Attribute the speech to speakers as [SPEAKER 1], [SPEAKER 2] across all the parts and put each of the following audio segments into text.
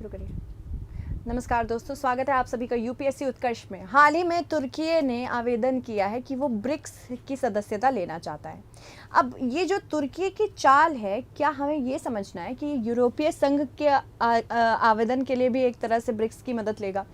[SPEAKER 1] शुरू करिए। नमस्कार दोस्तों, स्वागत है आप सभी का यूपीएससी उत्कर्ष में। हाल ही में तुर्की ने आवेदन किया है कि वो ब्रिक्स की सदस्यता लेना चाहता है। अब ये जो तुर्की की चाल है, क्या हमें ये समझना है कि यूरोपीय संघ के आवेदन के लिए भी एक तरह से ब्रिक्स की मदद लेगा?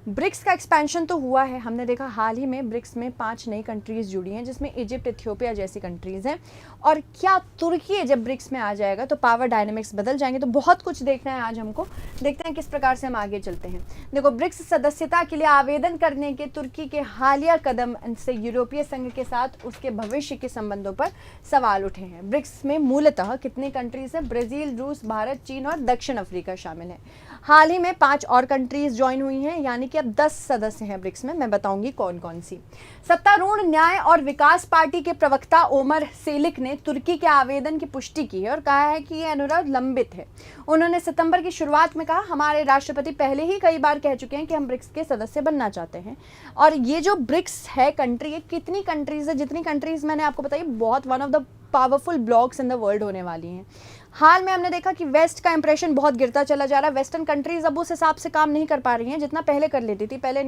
[SPEAKER 1] ब्रिक्स का एक्सपेंशन तो हुआ है, हमने देखा हाल ही में ब्रिक्स में 5 नई कंट्रीज जुड़ी हैं, जिसमें इजिप्ट, इथियोपिया जैसी कंट्रीज हैं। और क्या तुर्की जब ब्रिक्स में आ जाएगा तो पावर डायनेमिक्स बदल जाएंगे? तो बहुत कुछ देखना है आज हमको, देखते हैं किस प्रकार से हम आगे चलते हैं। देखो, ब्रिक्स सदस्यता के लिए आवेदन करने के तुर्की के हालिया कदम से यूरोपीय संघ के साथ उसके भविष्य के संबंधों पर सवाल उठे हैं। ब्रिक्स में मूलतः कितनी कंट्रीज हैं? ब्राजील, रूस, भारत, चीन और दक्षिण अफ्रीका शामिल है। हाल ही में 5 और कंट्रीज ज्वाइन हुई हैं, यानी कि अब 10 सदस्य हैं ब्रिक्स में। मैं बताऊंगी कौन कौन सी। सत्तारूढ़ न्याय और विकास पार्टी के प्रवक्ता ओमर सेलिक ने तुर्की के आवेदन की पुष्टि की है और कहा है कि यह अनुरोध लंबित है। उन्होंने सितंबर की शुरुआत में कहा, हमारे राष्ट्रपति पहले ही कई बार कह चुके हैं कि हम ब्रिक्स के सदस्य बनना चाहते हैं। और ये जो ब्रिक्स है कंट्री, ये कितनी कंट्रीज है? जितनी कंट्रीज मैंने आपको बताई, बहुत one of the powerful blocks in the world होने वाली हैं। हाल में हमने देखा कि वेस्ट का इंप्रेशन बहुत गिरता चला जा रहा है। वेस्टर्न कंट्रीज अब उस हिसाब से काम नहीं कर पा रही हैं जितना पहले कर लेती थी। पहले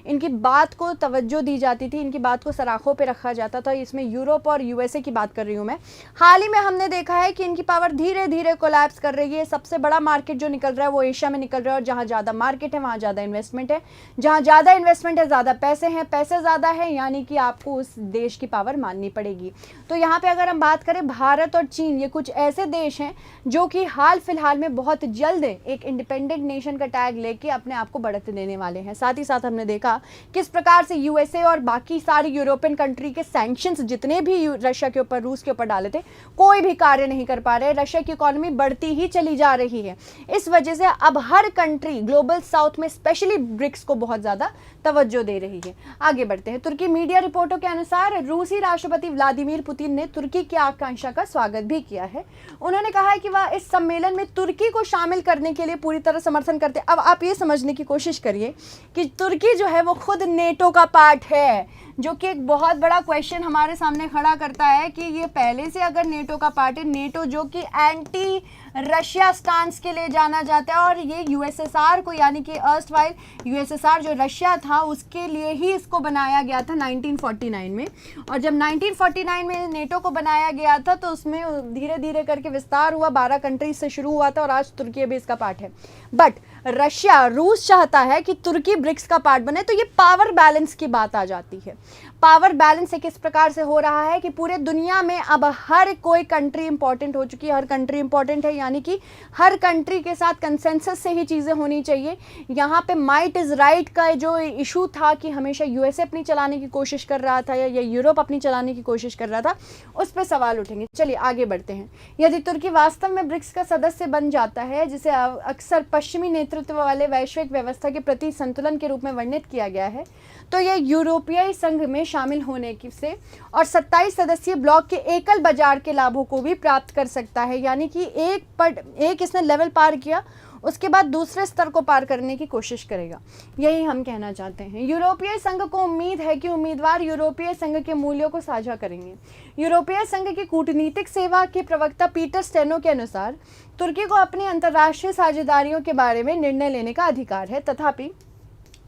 [SPEAKER 1] इनकी बात को तवज्जो दी जाती थी, इनकी बात को सराखों पे रखा जाता था। इसमें यूरोप और यूएसए की बात कर रही हूँ मैं। हाल ही में हमने देखा है कि इनकी पावर धीरे धीरे कोलैप्स कर रही है। सबसे बड़ा मार्केट जो निकल रहा है वो एशिया में निकल रहा है, और जहाँ ज़्यादा मार्केट है वहाँ ज़्यादा इन्वेस्टमेंट है। जहाँ ज़्यादा इन्वेस्टमेंट है, ज़्यादा पैसे हैं, पैसे ज़्यादा है, यानी कि आपको उस देश की पावर माननी पड़ेगी। तो यहाँ पर अगर हम बात करें, भारत और चीन ये कुछ ऐसे देश हैं जो कि हाल फिलहाल में बहुत जल्द एक इंडिपेंडेंट नेशन का टैग लेके अपने आप को बढ़त देने वाले हैं। साथ ही साथ हमने देखा किस प्रकार से यूएसए और बाकी सारी यूरोपियन कंट्री के सैंक्शंस जितने भी रशिया के ऊपर, रूस के ऊपर डाले थे, कोई भी कार्य नहीं कर पा रहे। रशिया की इकोनॉमी बढ़ती ही चली जा रही है। इस वजह से अब हर कंट्री ग्लोबल साउथ में स्पेशली ब्रिक्स को बहुत ज्यादा तवज्जो दे रही है। आगे बढ़ते हैं। तुर्की मीडिया रिपोर्टों के अनुसार रूसी राष्ट्रपति व्लादिमीर पुतिन ने तुर्की की आकांक्षा का स्वागत भी किया है। उन्होंने कहा है कि वह इस सम्मेलन में तुर्की को शामिल करने के लिए पूरी तरह समर्थन करते हैं। अब आप ये समझने की कोशिश करिए कि तुर्की जो है वो खुद नेटो का पार्ट है, जो कि एक बहुत बड़ा क्वेश्चन हमारे सामने खड़ा करता है कि ये पहले से अगर नेटो का पार्ट है, नेटो जो कि एंटी रशिया स्टांस के लिए जाना जाता है, और ये यूएसएसआर को, यानी कि अर्स्टवाइल यूएसएसआर जो रशिया था उसके लिए ही इसको बनाया गया था 1949 में। और जब 1949 में नेटो को बनाया गया था तो उसमें धीरे धीरे करके विस्तार हुआ, 12 कंट्रीज से शुरू हुआ था, और आज तुर्की भी इसका पार्ट है। बट रशिया, रूस चाहता है कि तुर्की ब्रिक्स का पार्ट बने, तो ये पावर बैलेंस की बात आ जाती है। पावर बैलेंस से किस प्रकार से हो रहा है कि पूरे दुनिया में अब हर कोई कंट्री इंपॉर्टेंट हो चुकी है। हर कंट्री इंपॉर्टेंट है, यानी कि हर कंट्री के साथ कंसेंसस से ही चीज़ें होनी चाहिए। यहाँ पे माइट इज़ राइट का जो इशू था कि हमेशा यूएसए अपनी चलाने की कोशिश कर रहा था या यूरोप अपनी चलाने की कोशिश कर रहा था, उस पर सवाल उठेंगे। चलिए आगे बढ़ते हैं। यदि तुर्की वास्तव में ब्रिक्स का सदस्य बन जाता है, जिसे अक्सर पश्चिमी नेतृत्व वाले वैश्विक व्यवस्था के प्रति संतुलन के रूप में वर्णित किया गया है, तो यह यूरोपीय संघ में शामिल होने की से और 27 सदस्यीय ब्लॉक के एकल बाजार के लाभों को भी प्राप्त कर सकता है। यानी कि एक इसने लेवल पार किया, उसके बाद दूसरे स्तर को पार करने की कोशिश करेगा। यही हम कहना चाहते हैं। यूरोपीय संघ को उम्मीद है कि उम्मीदवार यूरोपीय संघ के मूल्यों को साझा करेंगे। यूरोपीय संघ की कूटनीतिक सेवा के प्रवक्ता पीटर स्टेनो के अनुसार तुर्की को अपनी अंतर्राष्ट्रीय साझेदारियों के बारे में निर्णय लेने का अधिकार है, तथापि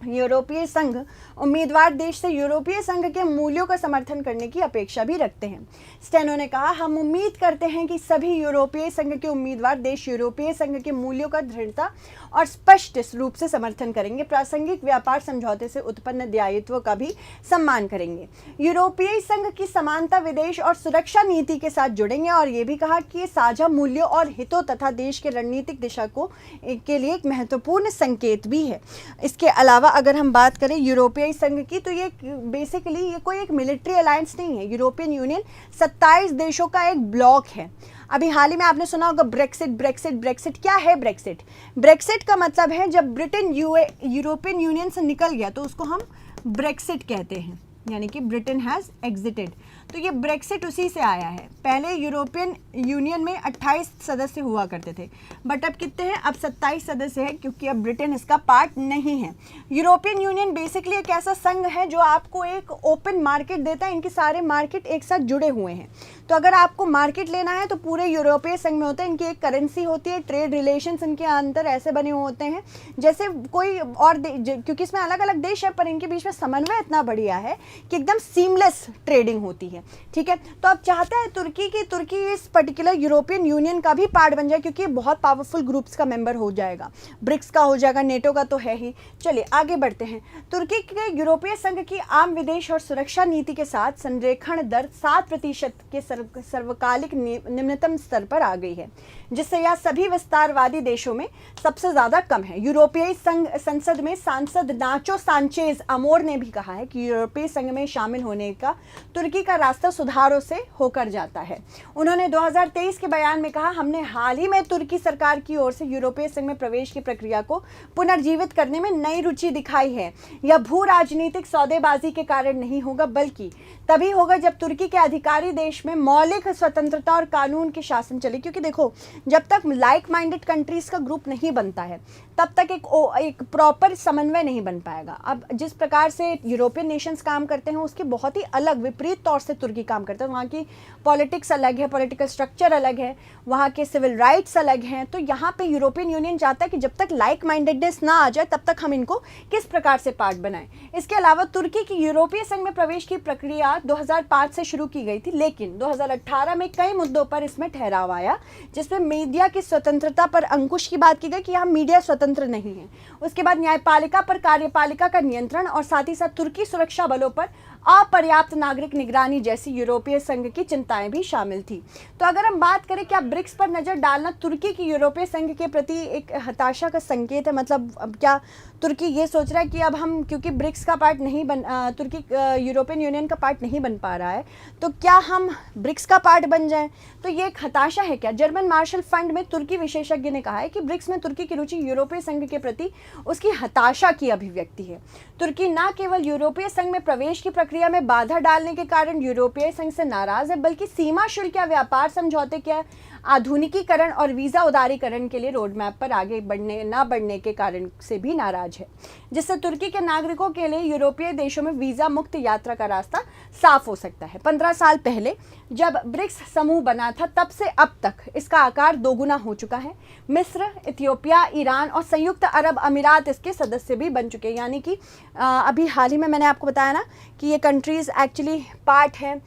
[SPEAKER 1] यूरोपीय संघ उम्मीदवार देश से यूरोपीय संघ के मूल्यों का समर्थन करने की अपेक्षा भी रखते हैं। स्टेनो ने कहा, हम उम्मीद करते हैं कि सभी यूरोपीय संघ के उम्मीदवार देश यूरोपीय संघ के मूल्यों का दृढ़ता और स्पष्ट रूप से समर्थन करेंगे, प्रासंगिक व्यापार समझौते से उत्पन्न दायित्व का भी सम्मान करेंगे, यूरोपीय संघ की समानता, विदेश और सुरक्षा नीति के साथ जुड़ेंगे, और ये भी कहा कि ये साझा मूल्यों और हितों तथा देश के रणनीतिक दिशा को के लिए एक महत्वपूर्ण संकेत भी है। इसके अलावा अगर हम बात करें यूरोपीय संघ की, तो ये बेसिकली ये कोई एक मिलिट्री अलायंस नहीं है। यूरोपियन यूनियन 27 देशों का एक ब्लॉक है। अभी हाल ही में आपने सुना होगा ब्रेक्सिट ब्रेक्सिट ब्रेक्सिट। क्या है ब्रेक्सिट? ब्रेक्सिट का मतलब है जब ब्रिटेन यूरोपियन यूनियन से निकल गया तो उसको हम ब्रेक्सिट कहते हैं, यानी कि ब्रिटेन हैज़ एग्जिटेड। तो ये ब्रेक्सिट उसी से आया है। पहले यूरोपियन यूनियन में 28 सदस्य हुआ करते थे, बट अब कितने हैं? अब 27 सदस्य हैं, क्योंकि अब ब्रिटेन इसका पार्ट नहीं है। यूरोपियन यूनियन बेसिकली एक ऐसा संघ है जो आपको एक ओपन मार्केट देता है। इनके सारे मार्केट एक साथ जुड़े हुए हैं, तो अगर आपको मार्केट लेना है तो पूरे यूरोपीय संघ में होता है। इनकी एक करेंसी होती है, ट्रेड रिलेशंस इनके अंदर ऐसे बने हुए होते हैं जैसे कोई और क्योंकि इसमें अलग अलग देश है, पर इनके बीच में समन्वय इतना बढ़िया है कि एकदम सीमलेस ट्रेडिंग होती है। ठीक है, तो अब चाहता है तुर्की की तुर्की इस पर्टिकुलर यूरोपियन यूनियन का भी पार्ट बन जाए, क्योंकि बहुत पावरफुल ग्रुप्स का मेंबर हो जाएगा, ब्रिक्स का हो जाएगा, नेटो का तो है ही। चलिए आगे बढ़ते हैं। तुर्की के यूरोपीय संघ की आम विदेश और सुरक्षा नीति के साथ संरेखण दर 7% के सर्वकालिक निम्नतम स्तर पर आ गई है, जिससे यह सभी विस्तारवादी देशों में सबसे ज्यादा कम है। यूरोपीय संघ संसद में सांसद नाचो सांचेज अमोर ने भी कहा है कि यूरोपीय संघ में शामिल होने का तुर्की का रास्ता सुधारों से होकर जाता है। उन्होंने 2023 के बयान में कहा, हमने हाल ही में तुर्की सरकार की ओर से यूरोपीय संघ में प्रवेश की प्रक्रिया को पुनर्जीवित करने में नई रुचि दिखाई है। यह भू राजनीतिक सौदेबाजी के कारण नहीं होगा, बल्कि तभी होगा जब तुर्की के अधिकारी देश में मौलिक स्वतंत्रता और कानून के शासन चले। क्योंकि देखो, जब तक लाइक माइंडेड कंट्रीज का ग्रुप नहीं बनता है तब तक एक प्रॉपर समन्वय नहीं बन पाएगा। अब जिस प्रकार से यूरोपियन नेशंस काम करते हैं उसके बहुत ही अलग विपरीत तौर से तुर्की काम करता है। वहाँ की पॉलिटिक्स अलग है, पॉलिटिकल स्ट्रक्चर अलग है, वहाँ के सिविल राइट्स अलग हैं। तो यहाँ पे यूरोपियन यूनियन चाहता है कि जब तक लाइक माइंडेडनेस ना आ जाए तब तक हम इनको किस प्रकार से पार्ट बनाएं। इसके अलावा तुर्की की यूरोपीय संघ में प्रवेश की प्रक्रिया 2005 से शुरू की गई थी, लेकिन 2018 में कई मुद्दों पर इसमें ठहराव आया, जिसमें मीडिया की स्वतंत्रता पर अंकुश की बात की गई कि यहाँ मीडिया स्वतंत्र नहीं है। उसके बाद न्यायपालिका पर कार्यपालिका का नियंत्रण और साथ ही साथ तुर्की सुरक्षा बलों पर अपर्याप्त नागरिक निगरानी जैसी यूरोपीय संघ की चिंताएं भी शामिल थी। तो अगर हम बात करें क्या ब्रिक्स पर नजर डालना तुर्की की यूरोपीय संघ के प्रति एक हताशा का संकेत है? मतलब अब क्या तुर्की ये सोच रहा है कि अब हम, क्योंकि ब्रिक्स का पार्ट नहीं तुर्की यूरोपियन यूनियन का पार्ट नहीं बन पा रहा है, तो क्या हम ब्रिक्स का पार्ट बन जाएं? तो ये एक हताशा है क्या? जर्मन मार्शल फंड में तुर्की विशेषज्ञ ने कहा है कि ब्रिक्स में तुर्की की रुचि यूरोपीय संघ के प्रति उसकी हताशा की अभिव्यक्ति है। तुर्की न केवल यूरोपीय संघ में प्रवेश की प्रक्रिया में बाधा डालने के कारण यूरोपीय संघ से नाराज है, बल्कि सीमा शुल्क या व्यापार समझौते के आधुनिकीकरण और वीजा उदारीकरण के लिए रोडमैप पर आगे बढ़ने के कारण से भी नाराज है, जिससे तुर्की के नागरिकों के लिए यूरोपीय देशों में वीजा मुक्त यात्रा का रास्ता साफ हो सकता है। 15 साल पहले जब ब्रिक्स समूह बना था तब से अब तक इसका आकार दोगुना हो चुका है। मिस्र, इथियोपिया, ईरान और संयुक्त अरब अमीरात इसके सदस्य भी बन चुके हैं। यानी कि अभी हाल ही में मैंने आपको बताया ना कि ये कंट्रीज़ एक्चुअली पार्ट हैं।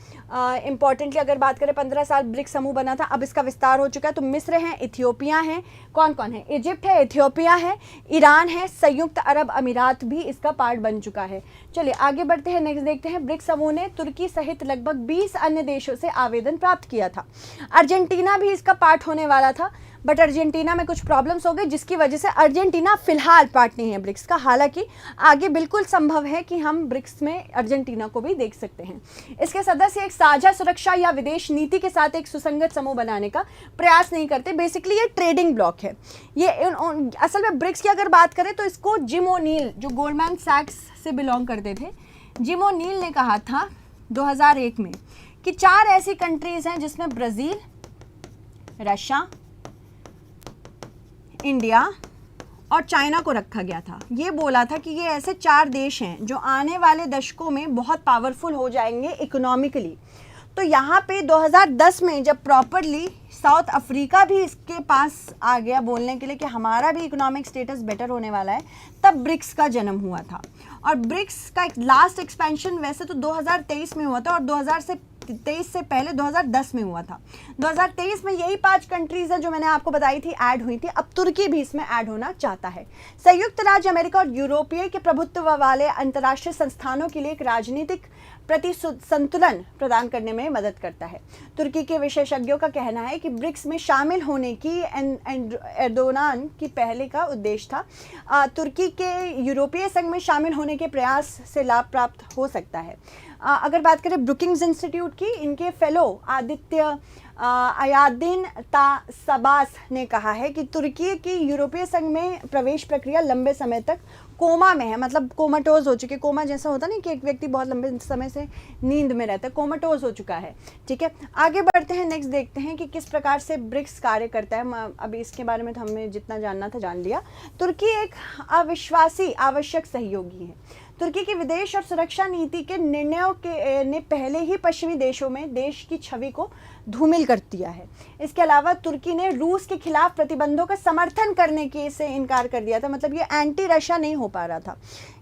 [SPEAKER 1] इम्पॉर्टेंटली अगर बात करें 15 साल ब्रिक्स समूह बना था, अब इसका विस्तार हो चुका है। तो मिस्र है, इथियोपिया है, कौन कौन है? इजिप्ट है, इथियोपिया है, ईरान है, संयुक्त अरब अमीरात भी इसका पार्ट बन चुका है। चलिए आगे बढ़ते हैं, नेक्स्ट देखते हैं। ब्रिक्स समूह ने तुर्की सहित लगभग 20 अन्य देशों से आवेदन प्राप्त किया था। अर्जेंटीना भी इसका पार्ट होने वाला था, बट अर्जेंटीना में कुछ प्रॉब्लम्स हो गई, जिसकी वजह से अर्जेंटीना फिलहाल पार्ट नहीं है ब्रिक्स का। हालांकि आगे बिल्कुल संभव है कि हम ब्रिक्स में अर्जेंटीना को भी देख सकते हैं। इसके सदस्य एक साझा सुरक्षा या विदेश नीति के साथ एक सुसंगत समूह बनाने का प्रयास नहीं करते। बेसिकली ये ट्रेडिंग ब्लॉक है। ये असल में ब्रिक्स की अगर बात करें तो इसको जिम ओ'नील, जो गोल्डमैन सैक्स से बिलोंग करते थे, जिम ओ'नील ने कहा था 2001 में कि 4 ऐसी कंट्रीज हैं जिसमें ब्राज़ील, रशिया, इंडिया और चाइना को रखा गया था। ये बोला था कि ये ऐसे 4 देश हैं जो आने वाले दशकों में बहुत पावरफुल हो जाएंगे इकोनॉमिकली। तो यहाँ पे 2010 में जब प्रॉपरली साउथ अफ्रीका भी इसके पास आ गया बोलने के लिए कि हमारा भी इकोनॉमिक स्टेटस बेटर होने वाला है, तब ब्रिक्स का जन्म हुआ था। और ब्रिक्स का एक लास्ट एक्सपेंशन वैसे तो 2023 में हुआ था, और 2023 से पहले 2010 में हुआ था। 2023 में यही 5 कंट्रीज है जो मैंने आपको बताई थी ऐड हुई थी। अब तुर्की भी इसमें ऐड होना चाहता है। संयुक्त राज्य अमेरिका और यूरोपीय के प्रभुत्व वाले अंतर्राष्ट्रीय संस्थानों के लिए एक राजनीतिक प्रति संतुलन प्रदान करने में मदद करता है। तुर्की के विशेषज्ञों का कहना है कि ब्रिक्स में शामिल होने की एर्दोगान की पहले का उद्देश्य था। तुर्की के यूरोपीय संघ में शामिल होने के प्रयास से लाभ प्राप्त हो सकता है। अगर बात करें ब्रुकिंग्स इंस्टीट्यूट की, इनके फेलो आदित्य अयादिन तासबास ने कहा है कि तुर्की की यूरोपीय संघ में प्रवेश प्रक्रिया लंबे समय तक कोमा में है, मतलब कोमाटोज हो चुके। कोमा जैसा होता नहीं कि एक व्यक्ति बहुत लंबे समय से नींद में रहता है, कोमाटोज हो चुका है। ठीक है, आगे बढ़ते हैं, नेक्स्ट देखते हैं कि किस प्रकार से ब्रिक्स कार्य करता है। अभी इसके बारे में तो हमें जितना जानना था जान लिया। तुर्की एक अविश्वासी आवश्यक सहयोगी है। तुर्की की विदेश और सुरक्षा नीति के निर्णयों के ने पहले ही पश्चिमी देशों में देश की छवि को धूमिल कर दिया है। इसके अलावा तुर्की ने रूस के खिलाफ प्रतिबंधों का समर्थन करने के से इनकार कर दिया था, मतलब ये एंटी रशिया नहीं हो पा रहा था,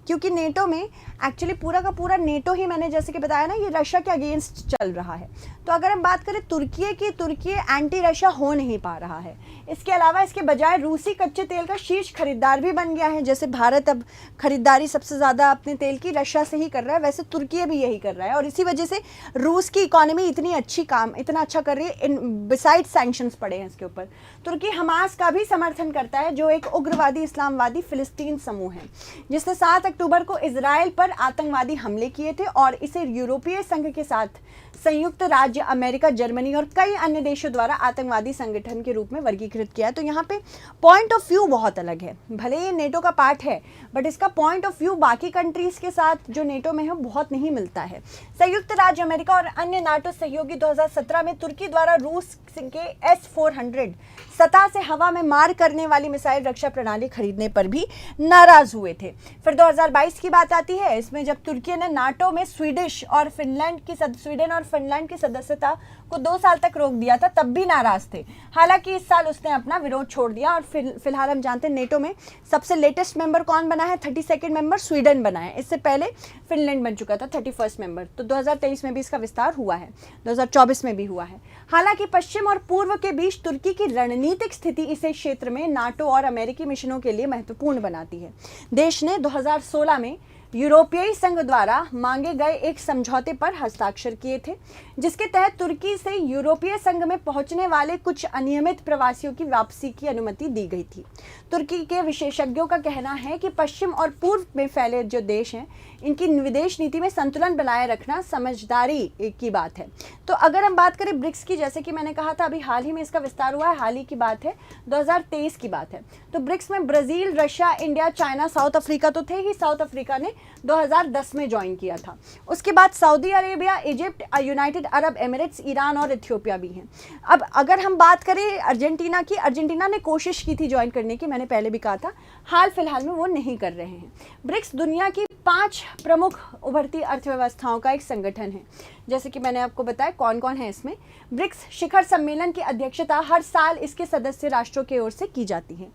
[SPEAKER 1] क्योंकि नेटो में एक्चुअली पूरा का पूरा नेटो ही, मैंने जैसे कि बताया ना, ये रशिया के अगेंस्ट चल रहा है। तो अगर हम बात करें तुर्की की, तुर्की एंटी रशिया हो नहीं पा रहा है। इसके अलावा इसके बजाय रूसी कच्चे तेल का शीर्ष खरीदार भी बन गया है। जैसे भारत अब खरीदारी सबसे ज़्यादा अपने तेल की रशिया से ही कर रहा है, वैसे तुर्की भी यही कर रहा है, और इसी वजह से रूस की इकोनॉमी इतना अच्छा कर रही है। बिसाइड सैंक्शंस पड़े हैं इसके ऊपर। तुर्की हमास का भी समर्थन करता है, जो एक उग्रवादी इस्लामवादी फिलिस्तीन समूह है, जिसने 7 अक्टूबर को इजराइल पर आतंकवादी हमले किए थे और इसे यूरोपीय संघ के साथ संयुक्त राज्य अमेरिका, जर्मनी और कई अन्य देशों द्वारा आतंकवादी संगठन के रूप में वर्गीकृत किया है। तो यहाँ पे पॉइंट ऑफ व्यू बहुत अलग है। भले ये नेटो का पार्ट है, बट इसका पॉइंट ऑफ व्यू बाकी कंट्रीज के साथ जो नेटो में है बहुत नहीं मिलता है। संयुक्त राज्य अमेरिका और अन्य नाटो सहयोगी 2017 में तुर्की द्वारा रूस के S-400 सतह से हवा में मार करने वाली मिसाइल रक्षा प्रणाली खरीदने पर भी नाराज हुए थे। फिर 2022 की बात आती है, इसमें जब तुर्की ने नाटो में स्वीडन और फिनलैंड की सदस्यता को 2 साल तक रोक दिया था, तब भी नाराज थे। हालांकि इस साल उसने अपना विरोध छोड़ दिया और फिलहाल हम जानते हैं नेटो में सबसे लेटेस्ट मेंबर कौन बना है, 32nd मेंबर स्वीडन बना है। इससे पहले फिनलैंड बन चुका था 31st मेंबर। तो 2023 में भी इसका विस्तार हुआ है, 2024 में भी हुआ है। हालांकि पश्चिम और पूर्व के बीच तुर्की की रणनीतिक स्थिति इसे क्षेत्र में नाटो और अमेरिकी मिशनों के लिए महत्वपूर्ण बनाती है। देश ने 2016 में यूरोपीय संघ द्वारा मांगे गए एक समझौते पर हस्ताक्षर किए थे, जिसके तहत तुर्की से यूरोपीय संघ में पहुंचने वाले कुछ अनियमित प्रवासियों की वापसी की अनुमति दी गई थी। तुर्की के विशेषज्ञों का कहना है कि पश्चिम और पूर्व में फैले जो देश हैं, इनकी विदेश नीति में संतुलन बनाए रखना समझदारी की बात है। तो अगर हम बात करें ब्रिक्स की, जैसे कि मैंने कहा था अभी हाल ही में इसका विस्तार हुआ है, हाल ही की बात है, 2023 की बात है। तो ब्रिक्स में Brazil, Russia, India, China, south Africa तो थे ही। साउथ अफ्रीका ने 2010 में ज्वाइन किया था। उसके बाद Saudi Arabia, Egypt, United Arab Emirates, Iran और इथियोपिया भी हैं। अब अगर हम बात करें अर्जेंटीना की, अर्जेंटीना ने कोशिश की थी ज्वाइन करने की, मैंने पहले भी कहा था, हाल फिलहाल में वो नहीं कर रहे हैं। ब्रिक्स दुनिया की 5 प्रमुख उभरती अर्थव्यवस्थाओं का एक संगठन है। जैसे कि मैंने आपको बताया कौन कौन है इसमें। ब्रिक्स शिखर सम्मेलन की अध्यक्षता हर साल इसके सदस्य राष्ट्रों की ओर से की जाती है।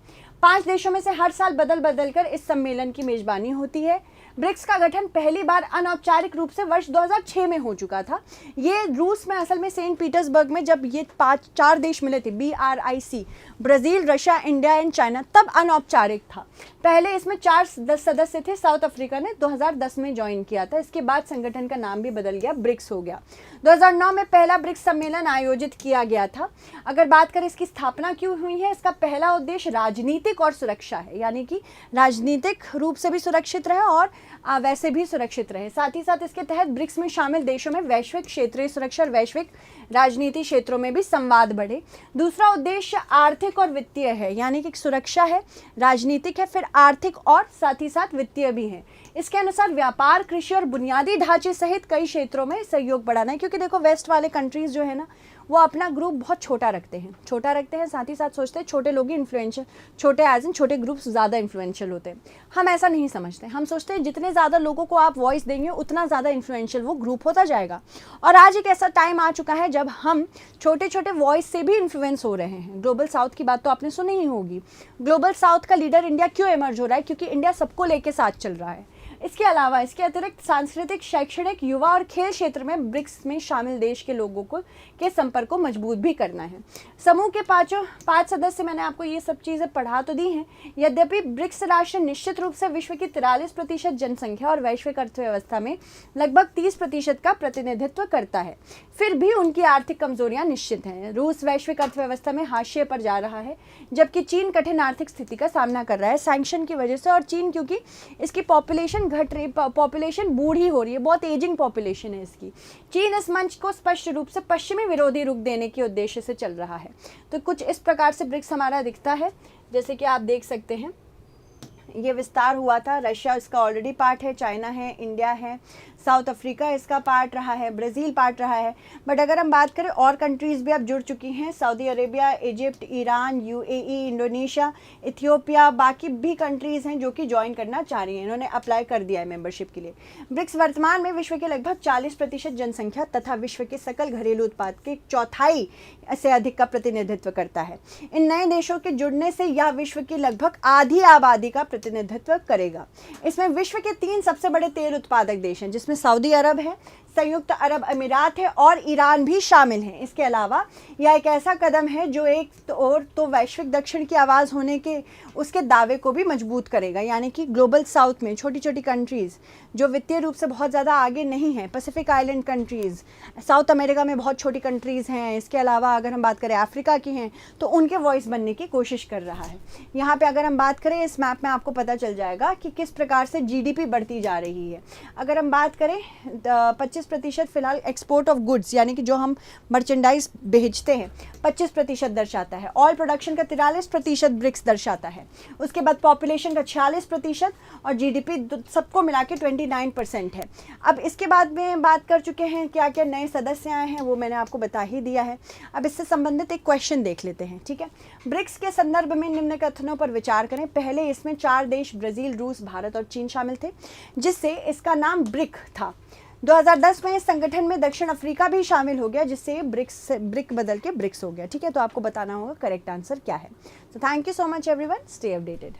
[SPEAKER 1] 5 देशों में से हर साल बदल कर इस सम्मेलन की मेजबानी होती है। ब्रिक्स का गठन पहली बार अनौपचारिक रूप से वर्ष 2006 में हो चुका था। ये रूस में असल में सेंट पीटर्सबर्ग में जब ये 4 देश मिले थे, BRIC, Brazil, Russia, India and China, तब अनौपचारिक था। पहले इसमें 4 सदस्य थे। साउथ अफ्रीका ने 2010 में ज्वाइन किया था। इसके बाद संगठन का नाम भी बदल गया, ब्रिक्स हो गया। 2009 में पहला ब्रिक्स सम्मेलन आयोजित किया गया था। अगर बात करें इसकी स्थापना क्यों हुई है, इसका पहला उद्देश्य राजनीतिक और सुरक्षा है, यानी कि राजनीतिक रूप से भी सुरक्षित रहे और वैसे भी सुरक्षित रहे। साथ ही साथ इसके तहत ब्रिक्स में शामिल देशों में वैश्विक क्षेत्रीय सुरक्षा और वैश्विक राजनीति क्षेत्रों में भी संवाद बढ़े। दूसरा उद्देश्य आर्थिक और वित्तीय है, यानी कि सुरक्षा है, राजनीतिक है, फिर आर्थिक और साथ ही साथ वित्तीय भी है। इसके अनुसार व्यापार, कृषि और बुनियादी ढांचे सहित कई क्षेत्रों में सहयोग बढ़ाना है, क्योंकि देखो वेस्ट वाले कंट्रीज जो है ना, वो अपना ग्रुप बहुत छोटा रखते हैं, साथ ही साथ सोचते हैं छोटे लोग ही इन्फ्लुएंशियल, छोटे एज इन छोटे ग्रुप्स ज़्यादा इन्फ्लुएंशियल होते हैं। हम ऐसा नहीं समझते, हम सोचते हैं जितने ज़्यादा लोगों को आप वॉइस देंगे उतना ज़्यादा इन्फ्लुएंशियल वो ग्रुप होता जाएगा। और आज एक ऐसा टाइम आ चुका है जब हम छोटे छोटे वॉइस से भी इन्फ्लुएंस हो रहे हैं। ग्लोबल साउथ की बात तो आपने सुनी ही होगी। ग्लोबल साउथ का लीडर इंडिया क्यों इमर्ज हो रहा है? क्योंकि इंडिया सबको लेके साथ चल रहा है। इसके अलावा इसके अतिरिक्त सांस्कृतिक, शैक्षणिक, युवा और खेल क्षेत्र में ब्रिक्स में शामिल देश के लोगों को के संपर्क को मजबूत भी करना है। समूह के 5 सदस्य, मैंने आपको ये सब चीज़ें पढ़ा तो दी हैं। यद्यपि ब्रिक्स राष्ट्र निश्चित रूप से विश्व की 43% जनसंख्या और वैश्विक अर्थव्यवस्था में लगभग 30% का प्रतिनिधित्व करता है, फिर भी उनकी आर्थिक कमजोरियां निश्चित हैं। रूस वैश्विक अर्थव्यवस्था में हाशिए पर जा रहा है, जबकि चीन कठिन आर्थिक स्थिति का सामना कर रहा है सैंक्शन की वजह से। और चीन क्योंकि इसकी पॉपुलेशन घट रही, पॉपुलेशन बूढ़ी हो रही है, बहुत एजिंग पॉपुलेशन है इसकी। चीन इस मंच को स्पष्ट रूप से पश्चिमी विरोधी रुख देने के उद्देश्य से चल रहा है। तो कुछ इस प्रकार से ब्रिक्स हमारा दिखता है, जैसे कि आप देख सकते हैं ये विस्तार हुआ था। रशिया इसका ऑलरेडी पार्ट है, चाइना है, इंडिया है, साउथ अफ्रीका इसका पार्ट रहा है, ब्राज़ील पार्ट रहा है। बट अगर हम बात करें और कंट्रीज़ भी अब जुड़ चुकी हैं, Saudi Arabia, Egypt, Iran, UAE, Indonesia, Ethiopia, बाकी भी कंट्रीज़ हैं जो कि ज्वाइन करना चाह रही हैं, इन्होंने अप्लाई कर दिया है मेंबरशिप के लिए। ब्रिक्स वर्तमान में विश्व के लगभग 40% जनसंख्या तथा विश्व के सकल घरेलू उत्पाद के 1/4 से अधिक का प्रतिनिधित्व करता है। इन नए देशों के जुड़ने से यह विश्व की लगभग आधी आबादी का प्रतिनिधित्व करेगा। इसमें विश्व के 3 सबसे बड़े तेल उत्पादक देश हैं, जिसमें सऊदी अरब है, संयुक्त अरब अमीरात है और ईरान भी शामिल हैं। इसके अलावा यह एक ऐसा कदम है जो एक और तो वैश्विक दक्षिण की आवाज़ होने के उसके दावे को भी मजबूत करेगा, यानी कि ग्लोबल साउथ में छोटी छोटी कंट्रीज़ जो वित्तीय रूप से बहुत ज़्यादा आगे नहीं हैं, Pacific island countries, south America में बहुत छोटी कंट्रीज़ हैं, इसके अलावा अगर हम बात करें अफ्रीका की हैं, तो उनके वॉइस बनने की कोशिश कर रहा है। यहाँ पे अगर हम बात करें इस मैप में आपको पता चल जाएगा कि किस प्रकार से जीडीपी बढ़ती जा रही है। अगर हम बात करें 25% फिलहाल एक्सपोर्ट ऑफ गुड्स, यानी कि जो हम मर्चेंडाइज भेजते हैं, 25% दर्शाता है। ऑयल प्रोडक्शन का 43% ब्रिक्स दर्शाता है। उसके बाद पॉपुलेशन का 46% और जीडीपी सबको मिला के 29% है। अब इसके बाद में बात कर चुके हैं क्या क्या नए सदस्य आए हैं, वो मैंने आपको बता ही दिया है। अब इससे संबंधित एक क्वेश्चन देख लेते हैं, ठीक है। ब्रिक्स के संदर्भ में निम्न कथनों पर विचार करें। पहले इसमें 4 देश ब्राज़ील, रूस, भारत और चीन शामिल थे, जिससे इसका नाम ब्रिक था। 2010 में इस संगठन में दक्षिण अफ्रीका भी शामिल हो गया, जिससे ब्रिक बदल के ब्रिक्स हो गया, ठीक है। तो आपको बताना होगा करेक्ट आंसर क्या है। तो thank you so much everyone, stay updated.